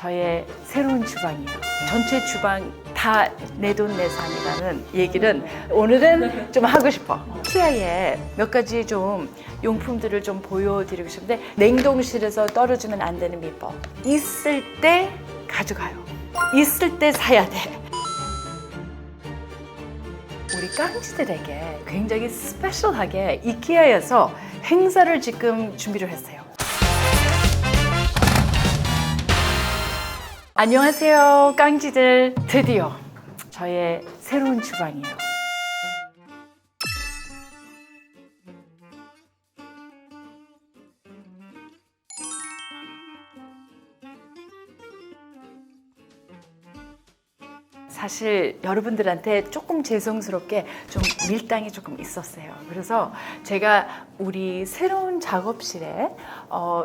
저의 새로운 주방이에요. 전체 주방 다 내돈내산이라는 얘기는 오늘은 좀 하고 싶어. 이케아에 몇 가지 좀 용품들을 좀 보여드리고 싶은데, 냉동실에서 떨어지면 안 되는 비법. 있을 때 가져가요. 있을 때 사야 돼. 우리 깡지들에게 굉장히 스페셜하게 이케아에서 행사를 지금 준비를 했어요. 안녕하세요, 깡지들. 드디어 저의 새로운 주방이에요. 사실 여러분들한테 조금 죄송스럽게 좀 밀당이 조금 있었어요. 그래서 제가 우리 새로운 작업실에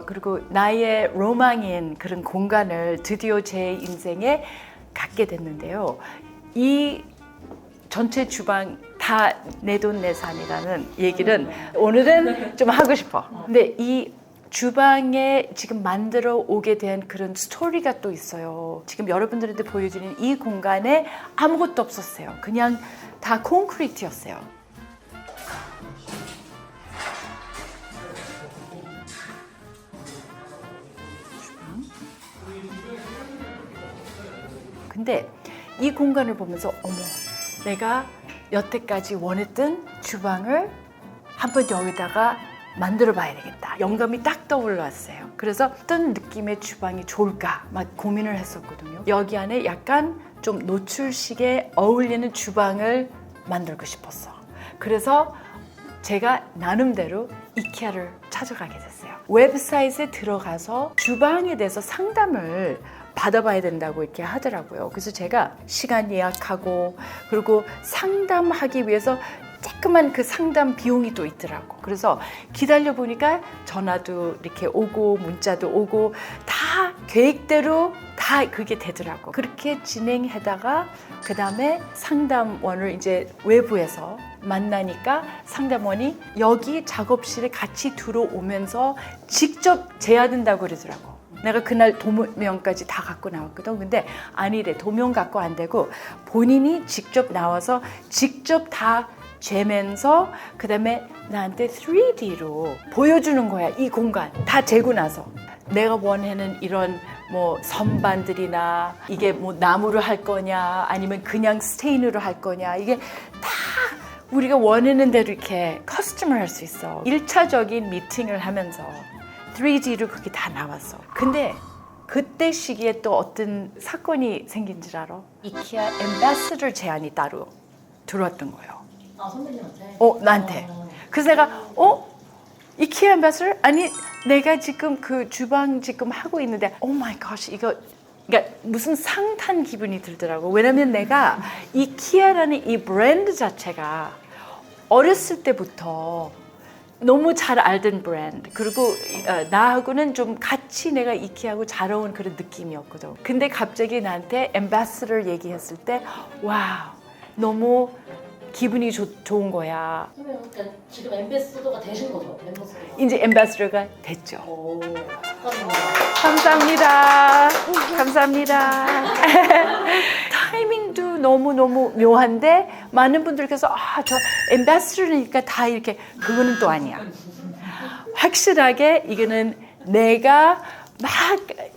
그리고 나의 로망인 그런 공간을 드디어 제 인생에 갖게 됐는데요. 이 전체 주방 다 내돈내산이라는 얘기는 오늘은 좀 하고 싶어. 근데 이 주방에 지금 만들어 오게 된 그런 스토리가 또 있어요. 지금 여러분들한테 보여드리는 이 공간에 아무것도 없었어요. 그냥 다 콘크리트였어요. 근데 이 공간을 보면서 어머, 내가 여태까지 원했던 주방을 한번 여기다가 만들어 봐야 되겠다. 영감이 딱 떠올랐어요. 그래서 어떤 느낌의 주방이 좋을까 막 고민을 했었거든요. 여기 안에 약간 좀 노출식에 어울리는 주방을 만들고 싶었어. 그래서 제가 나름대로 이케아를 찾아가게 됐어요. 웹사이트에 들어가서 주방에 대해서 상담을 받아봐야 된다고 이렇게 하더라고요. 그래서 제가 시간 예약하고, 그리고 상담하기 위해서 조그만 그 상담 비용이 또 있더라고. 그래서 기다려 보니까 전화도 이렇게 오고 문자도 오고 다 계획대로 다 그게 되더라고. 그렇게 진행하다가 그 다음에 상담원을 이제 외부에서 만나니까 상담원이 여기 작업실에 같이 들어오면서 직접 제안한다고 그러더라고. 내가 그날 도면까지 다 갖고 나왔거든. 근데 아니래. 도면 갖고 안 되고 본인이 직접 나와서 직접 다 재면서 그 다음에 나한테 3D로 보여주는 거야. 이 공간 다 재고 나서 내가 원하는 이런 뭐 선반들이나 이게 뭐 나무로 할 거냐 아니면 그냥 스테인으로 할 거냐, 이게 다 우리가 원하는 대로 이렇게 커스텀을 할 수 있어. 1차적인 미팅을 하면서 3D로 그게 다 나왔어. 근데 그때 시기에 또 어떤 사건이 생긴 줄 알아? 이케아 엠베서더 제안이 따로 들어왔던 거예요. 아, 선배님한테? 나한테. 그래서 내가 이케아 엠베서더? 아니, 내가 지금 그 주방 지금 하고 있는데 오 마이 갓, 이거 그러니까 무슨 상탄 기분이 들더라고. 왜냐면 내가 이케아라는 이 브랜드 자체가 어렸을 때부터 너무 잘 알던 브랜드, 그리고 나하고는 좀 같이 내가 이케아하고 잘 어울리는 그런 느낌이었거든. 근데 갑자기 나한테 엠베서더 얘기했을 때 와우, 너무 기분이 좋은 거야. 선배님, 그러니까 지금 엠베서더가 되신 거죠? 엠베서더가. 이제 엠베서더가 됐죠. 오, 축하드립니다. 감사합니다. 감사합니다. 타이밍도 너무너무 묘한데 많은 분들께서 저 엠베서더니까 다 이렇게, 그거는 또 아니야. 확실하게 이거는 내가 막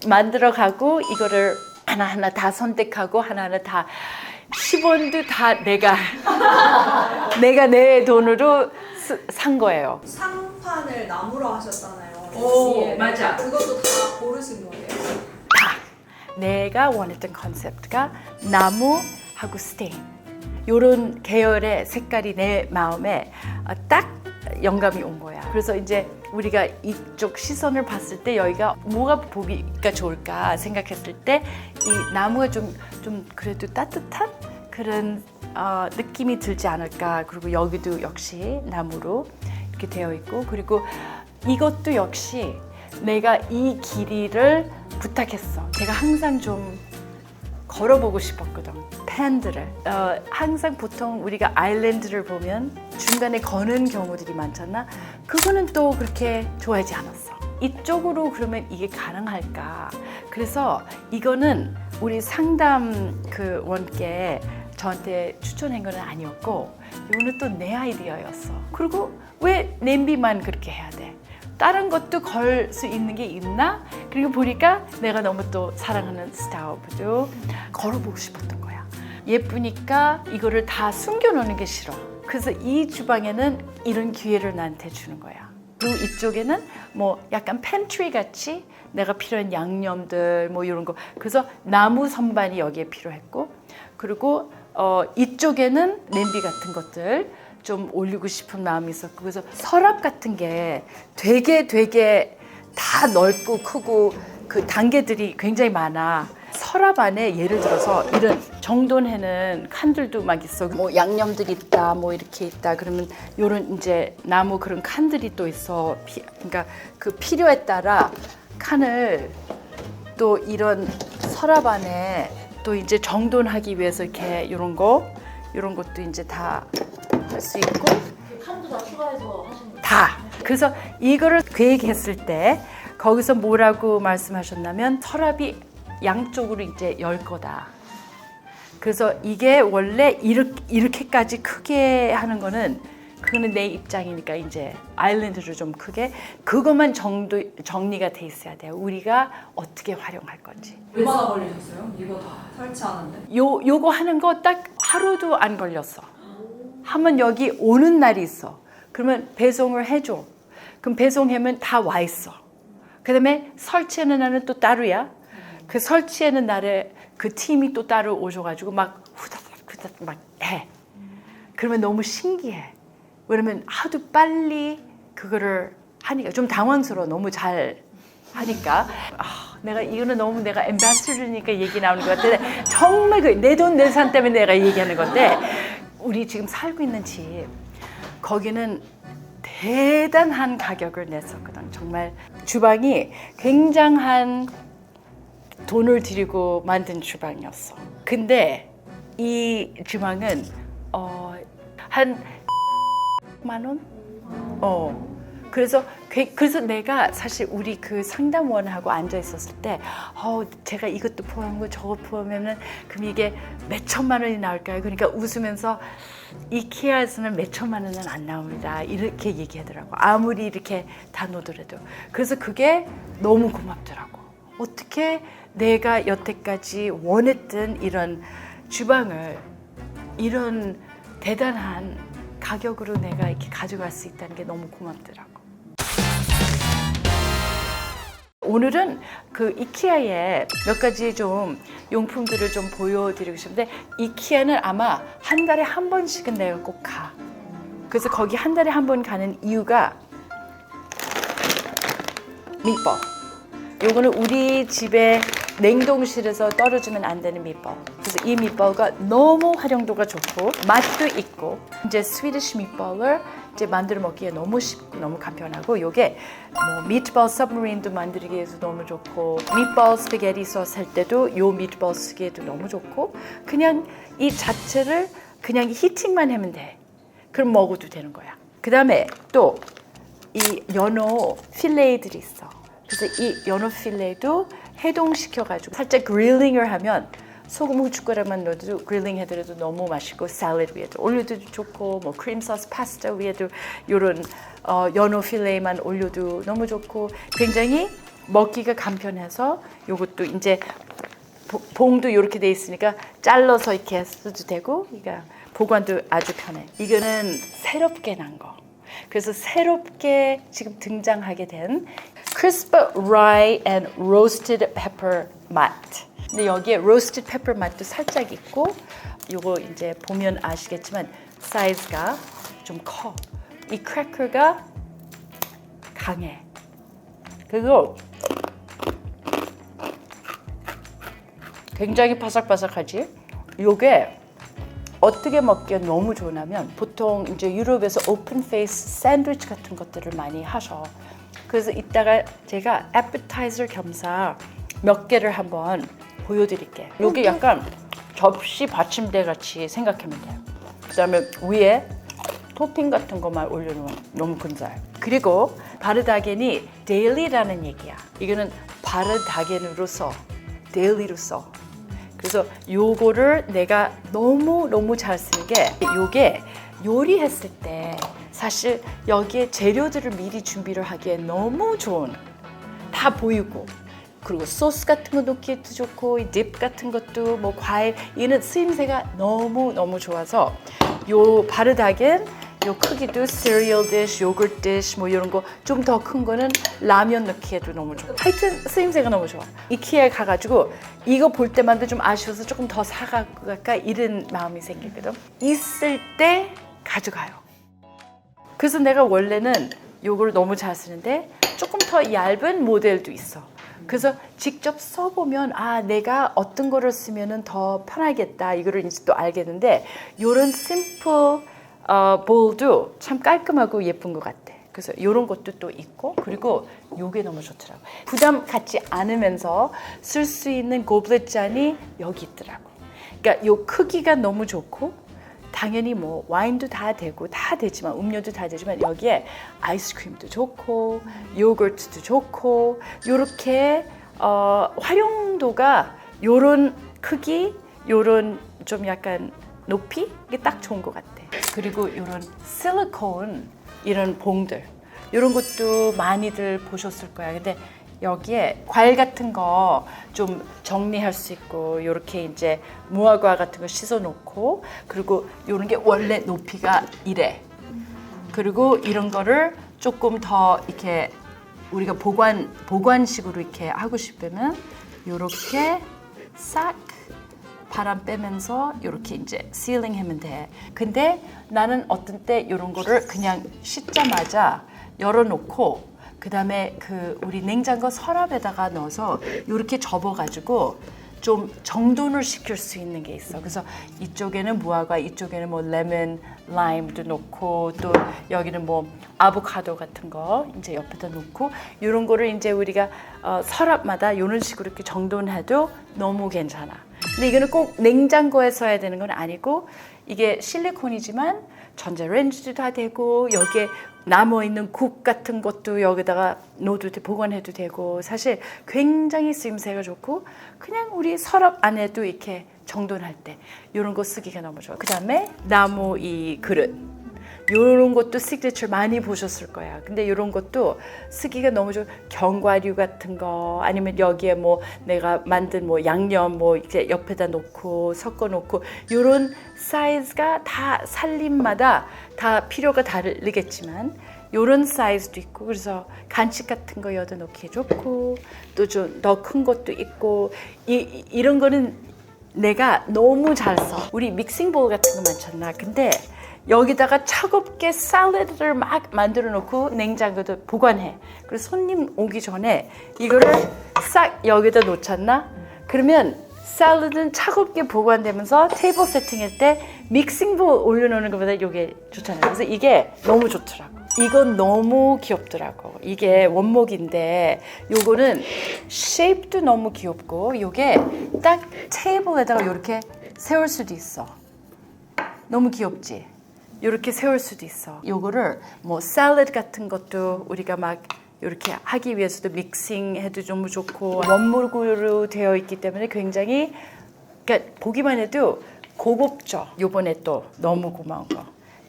만들어가고 이거를 하나하나 다 선택하고 하나하나 다 10원도 다 내가 내 돈으로 산 거예요. 상판을 나무로 하셨잖아요. 오, 예. 맞아. 그것도 다 고르신 거예요? 다 내가 원했던 컨셉트가 나무하고 스테인, 이런 계열의 색깔이 내 마음에 딱 영감이 온 거야. 그래서 이제 우리가 이쪽 시선을 봤을 때 여기가 뭐가 보기가 좋을까 생각했을 때 이 나무가 좀 그래도 따뜻한 그런 느낌이 들지 않을까. 그리고 여기도 역시 나무로 이렇게 되어 있고, 그리고 이것도 역시 내가 이 길이를 부탁했어. 제가 항상 좀 걸어보고 싶었거든, 팬들을. 항상 보통 우리가 아일랜드를 보면 중간에 거는 경우들이 많잖아. 그거는 또 그렇게 좋아하지 않았어. 이쪽으로 그러면 이게 가능할까? 그래서 이거는 우리 상담 그 원께 저한테 추천한 건 아니었고 이거는 또 내 아이디어였어. 그리고 왜 냄비만 그렇게 해야 돼? 다른 것도 걸 수 있는 게 있나? 그리고 보니까 내가 너무 또 사랑하는 스타우브도 걸어보고 싶었던 거야. 예쁘니까 이거를 다 숨겨놓는 게 싫어. 그래서 이 주방에는 이런 기회를 나한테 주는 거야. 그리고 이쪽에는 뭐 약간 팬트리 같이 내가 필요한 양념들 뭐 이런 거. 그래서 나무 선반이 여기에 필요했고, 그리고 이쪽에는 냄비 같은 것들 좀 올리고 싶은 마음이 있었고, 그래서 서랍 같은 게 되게 다 넓고 크고 그 단계들이 굉장히 많아. 서랍 안에 예를 들어서 이런 정돈해는 칸들도 막 있어. 뭐 양념들이 있다, 뭐 이렇게 있다. 그러면 요런 이제 나무 그런 칸들이 또 있어. 그러니까 그 필요에 따라 칸을 또 이런 서랍 안에 또 이제 정돈하기 위해서 이렇게 이런 것도 이제 다 할 수 있고. 그 칸도 다 추가해서 하시는 거예요? 다. 그래서 이거를 계획했을 때 거기서 뭐라고 말씀하셨냐면 서랍이 양쪽으로 이제 열 거다. 그래서 이게 원래 이렇게까지 크게 하는 거는 그거는 내 입장이니까 이제 아일랜드를 좀 크게 그것만 정리가 돼 있어야 돼요. 우리가 어떻게 활용할 건지. 얼마나 걸리셨어요? 이거 다 설치하는데? 요거 하는 거 딱 하루도 안 걸렸어. 하면 여기 오는 날이 있어. 그러면 배송을 해줘. 그럼 배송하면 다 와 있어. 그다음에 설치하는 날은 또 따로야. 그 설치하는 날에 그 팀이 또 따로 오셔가지고 막 후다닥 막 해. 그러면 너무 신기해. 왜냐면 하도 빨리 그거를 하니까 좀 당황스러워. 너무 잘 하니까. 내가 이거는 너무 내가 엠바서더니까 얘기 나오는 것 같은데 정말 내 돈 내 산 때문에 내가 얘기하는 건데 우리 지금 살고 있는 집 거기는 대단한 가격을 냈었거든. 정말 주방이 굉장한 돈을 들이고 만든 주방이었어. 근데 이 주방은 한 10만 원? 그래서 내가 사실 우리 그 상담원하고 앉아 있었을 때 제가 이것도 포함하고 저거 포함하면 그럼 이게 몇 천만 원이 나올까요? 그러니까 웃으면서 이케아에서는 몇 천만 원은 안 나옵니다. 이렇게 얘기하더라고. 아무리 이렇게 다 놓더라도. 그래서 그게 너무 고맙더라고. 어떻게 내가 여태까지 원했던 이런 주방을 이런 대단한 가격으로 내가 이렇게 가져갈 수 있다는 게 너무 고맙더라고. 오늘은 그 이케아의 몇 가지 좀 용품들을 좀 보여드리고 싶은데 이케아는 아마 한 달에 한 번씩은 내가 꼭 가. 그래서 거기 한 달에 한 번 가는 이유가 밑밥. 요거는 우리 집에 냉동실에서 떨어지면 안 되는 밑밥. 그래서 이 밑밥가 너무 활용도가 좋고 맛도 있고 이제 스위디시 밑밥을 이제 만들어 먹기에 너무 쉽고 너무 간편하고 요게 뭐 미트볼 서브마린도 만들기 위해서 너무 좋고 미트볼 스파게티 소스 할 때도 요 미트볼 쓰기에도 너무 좋고 그냥 이 자체를 그냥 히팅만 하면 돼. 그럼 먹어도 되는 거야. 그 다음에 또 이 연어 필레이들이 있어. 그래서 이 연어 필레이도 해동시켜가지고 살짝 그릴링을 하면 소금 후춧가루만 넣어도 그릴링 해더라도 너무 맛있고 샐러드 위에도 올려도 좋고 뭐 크림 소스 파스타 위에도 이런 연어 필레이만 올려도 너무 좋고 굉장히 먹기가 간편해서 이것도 이제 봉도 이렇게 돼 있으니까 잘라서 이렇게 써도 되고 그러니까 보관도 아주 편해. 이거는 새롭게 난 거. 그래서 새롭게 지금 등장하게 된 Crisp Rye and Roasted Pepper 맛. 근데 여기에 Roasted Pepper 맛도 살짝 있고 요거 이제 보면 아시겠지만 사이즈가 좀 커. 이 크래커가 강해. 그리고 굉장히 바삭바삭하지? 요게 어떻게 먹기에 너무 좋으냐면 보통 이제 유럽에서 오픈 페이스 샌드위치 같은 것들을 많이 하셔. 그래서 이따가 제가 애프타이저 겸사 몇 개를 한번 보여드릴게. 요게 약간 접시 받침대 같이 생각하면 돼요. 그다음에 위에 토핑 같은 것만 올려놓으면 너무 근사해. 그리고 바르다겐이 데일리라는 얘기야. 이거는 바르다겐으로 써. 데일리로 써. 그래서 요거를 내가 너무 잘 쓰는 게 요게 요리했을 때 사실 여기에 재료들을 미리 준비를 하기에 너무 좋은, 다 보이고, 그리고 소스 같은 거 넣기도 좋고 이 딥 같은 것도 뭐 과일, 이는 쓰임새가 너무 좋아서 요 바르다겐 요 크기도 시리얼 디쉬, 요거트 디쉬 뭐 이런 거 좀 더 큰 거는 라면 넣기에도 너무 좋아. 하여튼 쓰임새가 너무 좋아. 이케아에 가가지고 이거 볼 때마다 좀 아쉬워서 조금 더 사갖고 갈까 이런 마음이 생기거든. 있을 때 가져가요. 그래서 내가 원래는 요걸 너무 잘 쓰는데 조금 더 얇은 모델도 있어. 그래서 직접 써보면 아 내가 어떤 거를 쓰면은 더 편하겠다 이거를 이제 또 알겠는데 요런 심플 볼도 참 깔끔하고 예쁜 것 같아. 그래서 이런 것도 또 있고, 그리고 요게 너무 좋더라고. 부담 갖지 않으면서 쓸 수 있는 고블렛 잔이 여기 있더라고. 그러니까 요 크기가 너무 좋고, 당연히 뭐 와인도 다 되고 다 되지만 음료도 다 되지만 여기에 아이스크림도 좋고 요거트도 좋고 요렇게 활용도가 요런 크기, 요런 좀 약간 높이 이게 딱 좋은 것 같아. 그리고 이런 실리콘 이런 봉들 이런 것도 많이들 보셨을 거야. 근데 여기에 과일 같은 거 좀 정리할 수 있고 이렇게 이제 무화과 같은 거 씻어 놓고, 그리고 이런 게 원래 높이가 이래. 그리고 이런 거를 조금 더 이렇게 우리가 보관식으로 이렇게 하고 싶으면 이렇게 싹 바람 빼면서 이렇게 이제 실링 하면 돼. 근데 나는 어떤 때 이런 거를 그냥 씻자마자 열어놓고 그다음에 그 우리 냉장고 서랍에다가 넣어서 이렇게 접어가지고 좀 정돈을 시킬 수 있는 게 있어. 그래서 이쪽에는 무화과, 이쪽에는 뭐 레몬, 라임도 넣고, 또 여기는 뭐 아보카도 같은 거 이제 옆에다 놓고, 이런 거를 이제 우리가 서랍마다 이런 식으로 이렇게 정돈해도 너무 괜찮아. 근데 이거는 꼭 냉장고에 써야 되는 건 아니고, 이게 실리콘이지만 전자레인지도 다 되고, 여기에 남아있는 국 같은 것도 여기다가 넣어도 돼, 보관해도 되고, 사실 굉장히 쓰임새가 좋고, 그냥 우리 서랍 안에도 이렇게 정돈할 때 이런 거 쓰기가 너무 좋아. 그 다음에 나무 이 그릇, 이런 것도 시그니처 많이 보셨을 거야. 근데 이런 것도 쓰기가 너무 좋아. 견과류 같은 거, 아니면 여기에 뭐 내가 만든 뭐 양념 뭐 이제 옆에다 놓고 섞어 놓고, 이런 사이즈가 다 살림마다 다 필요가 다르겠지만 이런 사이즈도 있고, 그래서 간식 같은 거 여기다 넣기 좋고, 또 좀 더 큰 것도 있고, 이런 거는 내가 너무 잘 써. 우리 믹싱볼 같은 거 많잖아. 근데 여기다가 차갑게 샐러드를 막 만들어 놓고 냉장고에 보관해. 그래서 손님 오기 전에 이거를 싹 여기다 놓잖아. 그러면 샐러드는 차갑게 보관되면서 테이블 세팅할 때 믹싱볼 올려놓는 것보다 이게 좋잖아요. 그래서 이게 너무 좋더라고. 이건 너무 귀엽더라고. 이게 원목인데 요거는 쉐입도 너무 귀엽고, 요게 딱 테이블에다가 이렇게 세울 수도 있어. 너무 귀엽지? 이렇게 세울 수도 있어. 요거를 뭐 샐러드 같은 것도 우리가 막 이렇게 하기 위해서도 믹싱해도 너무 좋고, 원목으로 되어 있기 때문에 굉장히, 그러니까 보기만 해도 고급져. 요번에 또 너무 고마운 거,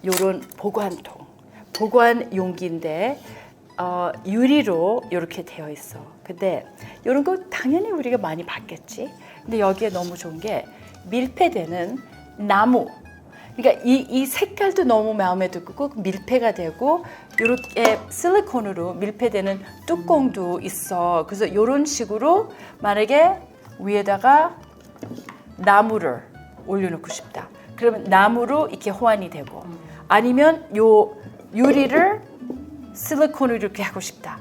요런 보관통, 보관 용기인데 유리로 이렇게 되어 있어. 근데 이런 거 당연히 우리가 많이 봤겠지. 근데 여기에 너무 좋은 게 밀폐되는 나무. 그러니까 이 색깔도 너무 마음에 들고 밀폐가 되고, 이렇게 실리콘으로 밀폐되는 뚜껑도 있어. 그래서 이런 식으로 만약에 위에다가 나무를 올려놓고 싶다. 그러면 나무로 이렇게 호환이 되고, 아니면 요 유리를 실리콘으로 이렇게 하고 싶다.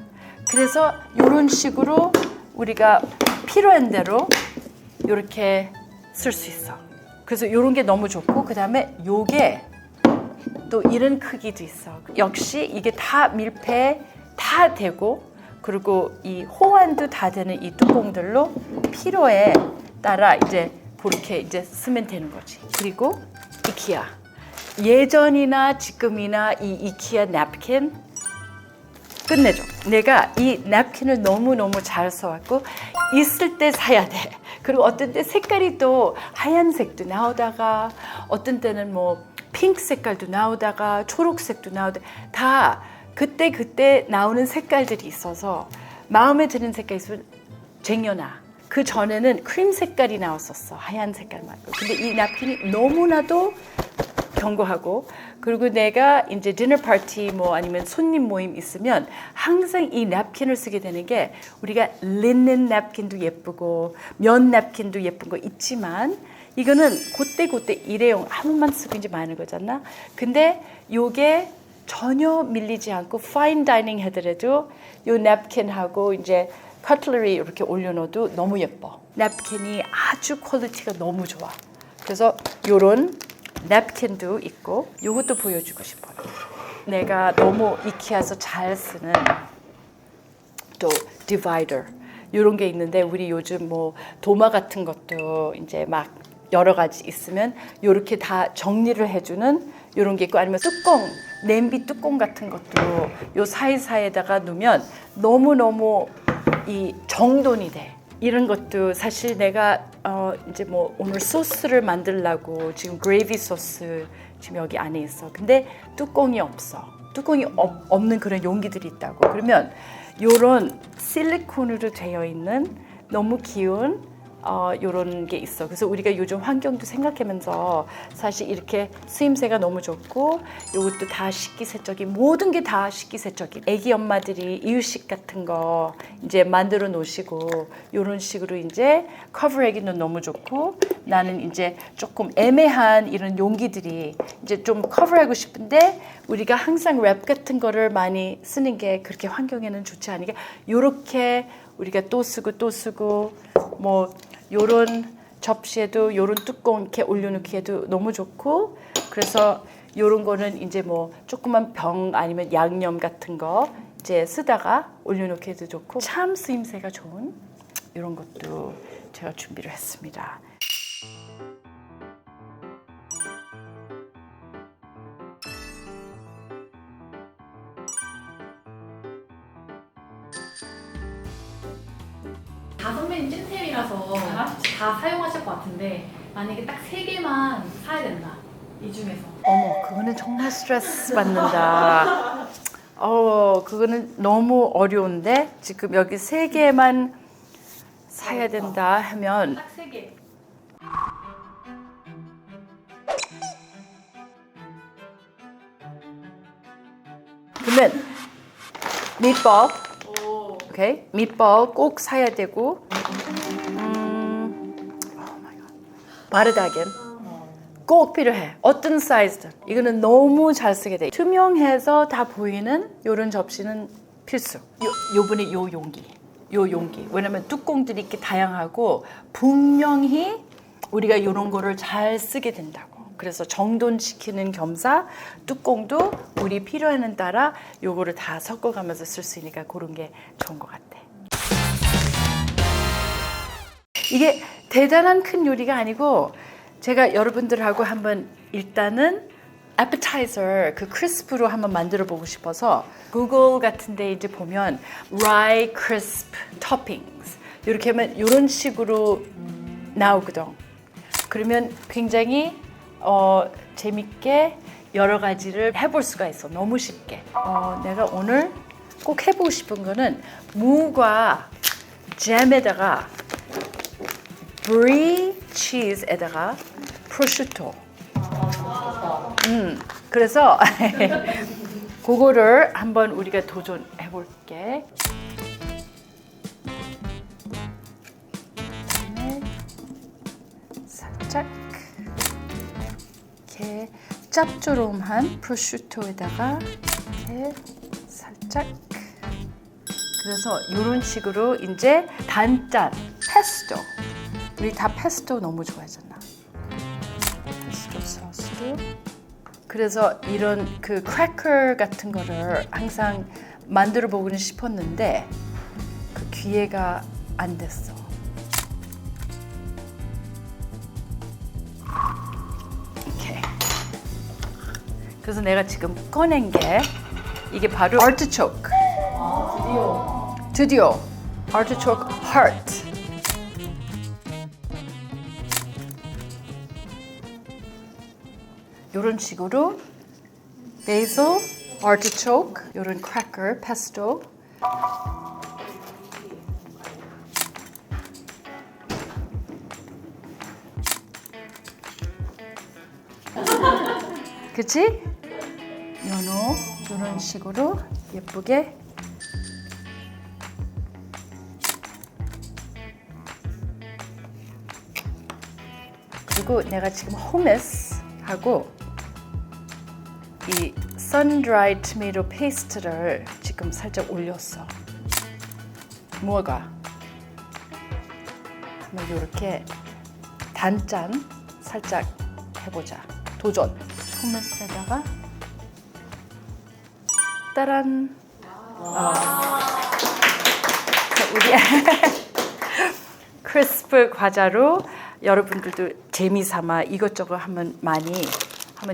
그래서 이런 식으로 우리가 필요한 대로 이렇게 쓸 수 있어. 그래서 이런 게 너무 좋고, 그 다음에 요게 또 이런 크기도 있어. 역시 이게 다 밀폐 다 되고, 그리고 이 호환도 다 되는 이 뚜껑들로 필요에 따라 이제 그렇게 이제 쓰면 되는 거지. 그리고 이케아. 예전이나 지금이나 이 이케아 냅킨 끝내줘. 내가 이 냅킨을 너무너무 잘 써왔고 있을 때 사야 돼. 그리고 어떤 때 색깔이 또 하얀색도 나오다가 어떤 때는 뭐 핑크 색깔도 나오다가 초록색도 나오다가 다 그때 나오는 색깔들이 있어서 마음에 드는 색깔이 있으면 쟁여놔. 그 전에는 크림 색깔이 나왔었어. 하얀 색깔 말고. 근데 이 냅킨이 너무나도 견고하고 그리고 내가 이제 디너 파티 뭐 아니면 손님 모임 있으면 항상 이 냅킨을 쓰게 되는 게 우리가 리넨 냅킨도 예쁘고 면 냅킨도 예쁜 거 있지만 이거는 그때 일회용 한 번만 쓰고 이제 마는 거잖아. 근데 요게 전혀 밀리지 않고 파인 다이닝 하더라도 요 냅킨하고 이제 커틀러리 이렇게 올려놓어도 너무 예뻐. 냅킨이 아주 퀄리티가 너무 좋아. 그래서 요런 냅킨도 있고 요것도 보여주고 싶어요. 내가 너무 이케아에서 잘 쓰는 또 디바이더 이런 게 있는데 우리 요즘 뭐 도마 같은 것도 이제 막 여러 가지 있으면 요렇게 다 정리를 해주는 이런 게 있고 아니면 뚜껑 냄비 뚜껑 같은 것도 요 사이사이에다가 놓으면 너무너무 이 정돈이 돼. 이런 것도 사실 내가 이제 뭐 오늘 소스를 만들려고 지금 그레이비 소스 지금 여기 안에 있어. 근데 뚜껑이 없어. 뚜껑이 없는 그런 용기들이 있다고. 그러면 요런 실리콘으로 되어 있는 너무 귀여운 요런 게 있어. 그래서 우리가 요즘 환경도 생각하면서 사실 이렇게 쓰임새가 너무 좋고 요것도 다 식기세척이 모든 게 다 식기세척이. 애기 엄마들이 이유식 같은 거 이제 만들어 놓으시고 요런 식으로 이제 커버하기는 너무 좋고 나는 이제 조금 애매한 이런 용기들이 이제 좀 커버하고 싶은데 우리가 항상 랩 같은 거를 많이 쓰는 게 그렇게 환경에는 좋지 않으니까 요렇게 우리가 또 쓰고 뭐 요런 접시에도 요런 뚜껑 이렇게 올려놓기에도 너무 좋고 그래서 요런 거는 이제 뭐 조그만 병 아니면 양념 같은 거 이제 쓰다가 올려놓기에도 좋고 참 쓰임새가 좋은 이런 것도 제가 준비를 했습니다. 다 선배님 찐템이라서 다 사용하실 것 같은데 만약에 딱 3개만 사야 된다 이 중에서 어머 그거는 정말 스트레스 받는다. 그거는 너무 어려운데 지금 여기 3개만 사야 된다 하면 딱 3개 그러면 밑밥 오케이 밑밥 꼭 사야 되고 바르다겐 꼭 필요해. 어떤 사이즈든 이거는 너무 잘 쓰게 돼. 투명해서 다 보이는 이런 접시는 필수. 요번에 요 용기 왜냐면 뚜껑들이 이렇게 다양하고 분명히 우리가 이런 거를 잘 쓰게 된다고. 그래서 정돈시키는 겸사 뚜껑도 우리 필요하는 따라 요거를 다 섞어가면서 쓸 수 있으니까 그런 게 좋은 것 같아. 이게 대단한 큰 요리가 아니고 제가 여러분들하고 한번 일단은 appetizer 그 크리스프로 한번 만들어 보고 싶어서 구글 같은 데 이제 보면 rye crisp toppings 이렇게 하면 이런 식으로 나오거든. 그러면 굉장히 재밌게 여러 가지를 해볼 수가 있어. 너무 쉽게. 내가 오늘 꼭 해보고 싶은 거는 무과 잼에다가 브리 치즈에다가 프로슈토. 그래서 그거를 한번 우리가 도전해 볼게. 그다음에 살짝 이렇게 짭조름한 프로슈토에다가 이렇게 살짝. 그래서 이런 식으로 이제 단짠 페스토. 우리 다 페스토 너무 좋아하잖아. 페스토 소스로. 그래서 이런 그 크래커 같은 거를 항상 만들어 보고는 싶었는데 그 기회가 안 됐어. 이렇게. 그래서 내가 지금 꺼낸 게 이게 바로 artichoke. 드디어 artichoke heart. 이런 식으로 basil, artichoke, 이런 cracker, pesto. 그치? 연어 이런 식으로 예쁘게 그리고 내가 지금 hummus하고 이 sun-dried tomato paste를 지금 살짝 올렸어. 무화과 한번 이렇게 단짠 살짝 해보자. 도전. hummus에다가 따란. 우리 크리스프 과자로 여러분들도 재미삼아 이것저것 한번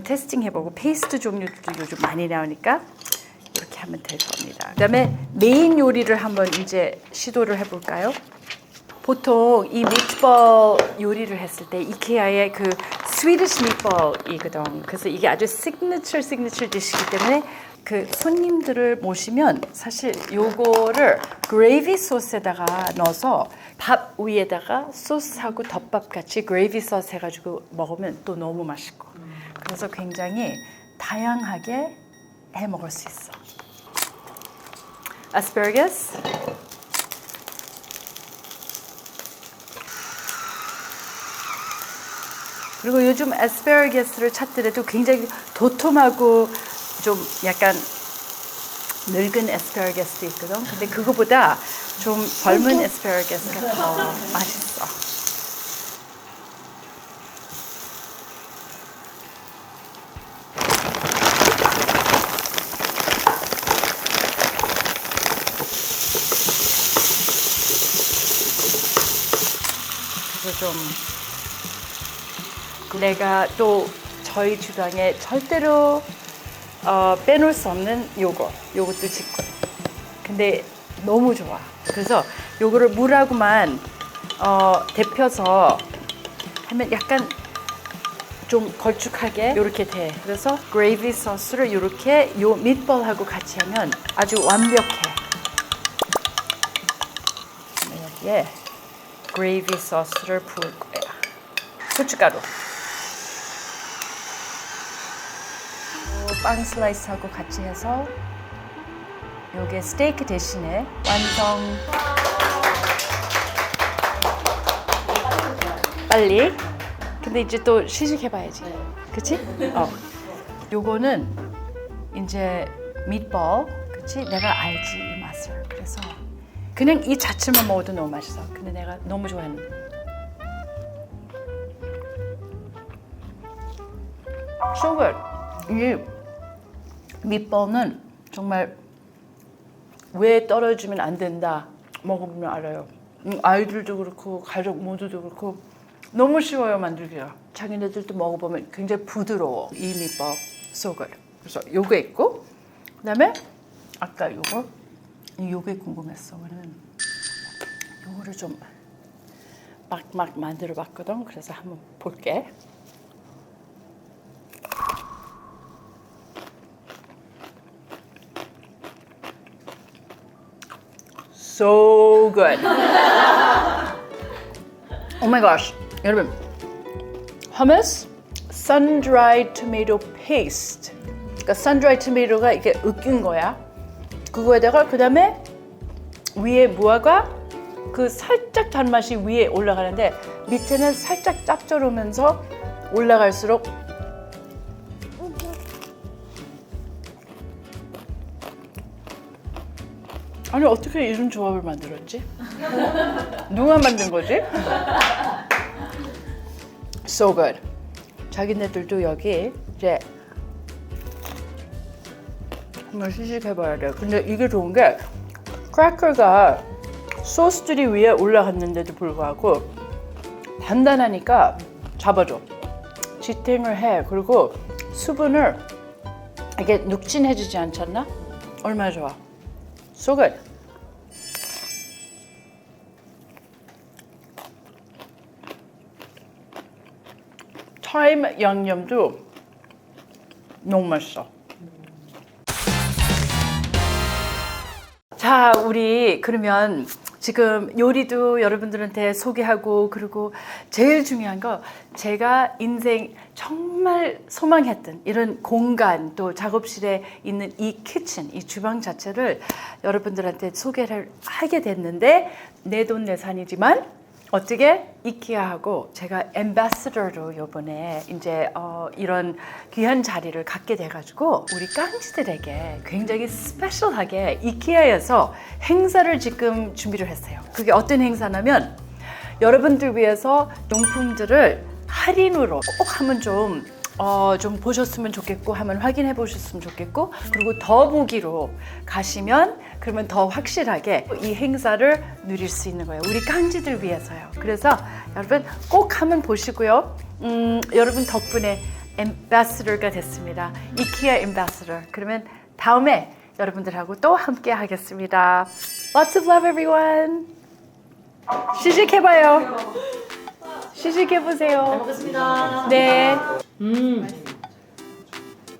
테스팅 해보고 페이스트 종류도 요즘 많이 나오니까 이렇게 하면 될 겁니다. 그다음에 메인 요리를 한번 이제 시도를 해볼까요? 보통 이 미트볼 요리를 했을 때 이케아의 그 스위디시 미트볼이거든. 그래서 이게 아주 시그니처 디시기 때문에 그 손님들을 모시면 사실 요거를 그레이비 소스에다가 넣어서 밥 위에다가 소스하고 덮밥 같이 그레이비 소스 해가지고 먹으면 또 너무 맛있고 그래서 굉장히 다양하게 해 먹을 수 있어. 아스파라거스. 그리고 요즘 아스파라거스를 찾더라도 굉장히 도톰하고 좀 약간 늙은 아스파라거스도 있거든. 근데 그거보다 좀 젊은 아스파라거스가 더 맛있어. 그래서 좀 내가 또 저희 주방에 절대로 빼놓을 수 없는 요것도 짓고. 근데 너무 좋아. 그래서 요거를 물하고만 데펴서 하면 약간 좀 걸쭉하게 이렇게 돼. 그래서 그레이비 소스를 이렇게 요 밑볼하고 같이 하면 아주 완벽해. 여기에 그레이비 소스를 부을 거야. 고춧가루. 빵 슬라이스하고 같이 해서 요게 스테이크 대신에 완성. 빨리. 근데 이제 또 시식해봐야지. 그치? 요거는 이제 밑볼. 그치? 내가 알지 이 맛을. 그래서 그냥 이 자체만 먹어도 너무 맛있어. 근데 내가 너무 좋아하는. So good. 이 밑볼은 정말 왜 떨어지면 안 된다. 먹어보면 알아요. 아이들도 그렇고 가족 모두도 그렇고 너무 쉬워요 만들기가. 자기네들도 먹어보면 굉장히 부드러워. 이 밑볼 so good. 그래서 요거 있고 그다음에 아까 요게 궁금했어. 왜냐면 요거를 좀 막 만들어봤거든. 그래서 한번 볼게. So good. Oh my gosh. 여러분, hummus, sun-dried tomato paste. 그러니까 sun-dried tomato가 이렇게 으깬 거야. 그거에다가 그다음에 위에 무화과 그 살짝 단맛이 위에 올라가는데 밑에는 살짝 짭조름면서 올라갈수록 아니 어떻게 이런 조합을 만들었지? 누가 만든 거지? So good. 자기네들도 여기 이제 한번 시식해봐야 돼. 근데 이게 좋은 게 크래커가 소스들이 위에 올라갔는데도 불구하고 단단하니까 잡아줘. 지탱을 해. 그리고 수분을 이게 눅진해지지 않잖아? 얼마나 좋아. So good. 타임 양념도 너무 맛있어. 자, 우리 그러면 지금 요리도 여러분들한테 소개하고 그리고 제일 중요한 거 제가 인생 정말 소망했던 이런 공간 또 작업실에 있는 이 키친, 이 주방 자체를 여러분들한테 소개를 하게 됐는데 내 돈 내산이지만 어떻게 이케아하고 제가 앰베서더로 요번에 이제 이런 귀한 자리를 갖게 돼가지고 우리 깡지들에게 굉장히 스페셜하게 이케아에서 행사를 지금 준비를 했어요. 그게 어떤 행사냐면 여러분들 위해서 용품들을 할인으로 꼭 한번 좀 보셨으면 좋겠고 한번 확인해 보셨으면 좋겠고 그리고 더보기로 가시면 그러면 더 확실하게 이 행사를 누릴 수 있는 거예요. 우리 깡지들 위해서요. 그래서 여러분 꼭 한번 보시고요. 여러분 덕분에 앰베서더가 됐습니다. 이케아 앰베서더. 그러면 다음에 여러분들하고 또 함께 하겠습니다. Lots of love everyone. 시식해봐요. 시식해보세요. 잘 먹겠습니다. 네.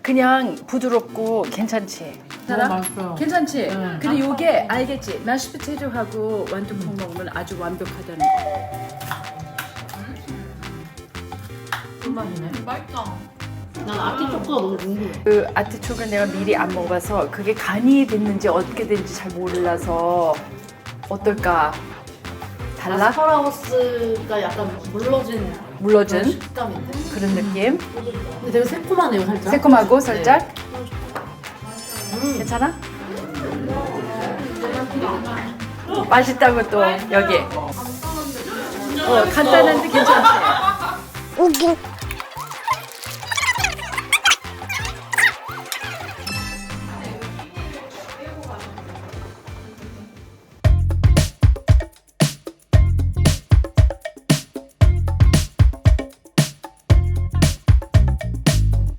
그냥 부드럽고 괜찮지? 너무 맛있어요. 괜찮지? 근데 요게 알겠지? 마시포테이토하고 완두콩 먹으면 아주 완벽하다는 거. 꿀맛이네. 맛있다. 난 아티초코가 너무 궁금해. 그 아티초크는 내가 미리 안 먹어봐서 그게 간이 됐는지 어떻게 됐는지 잘 몰라서 어떨까? 달라? 아스파라거스가 약간 물러진 물러진 그런 식감인데. 그런 느낌? 근데 되게 새콤하네요, 살짝. 새콤하고 살짝? 괜찮아? 맛있다고 또 여기 간단한데 괜찮지?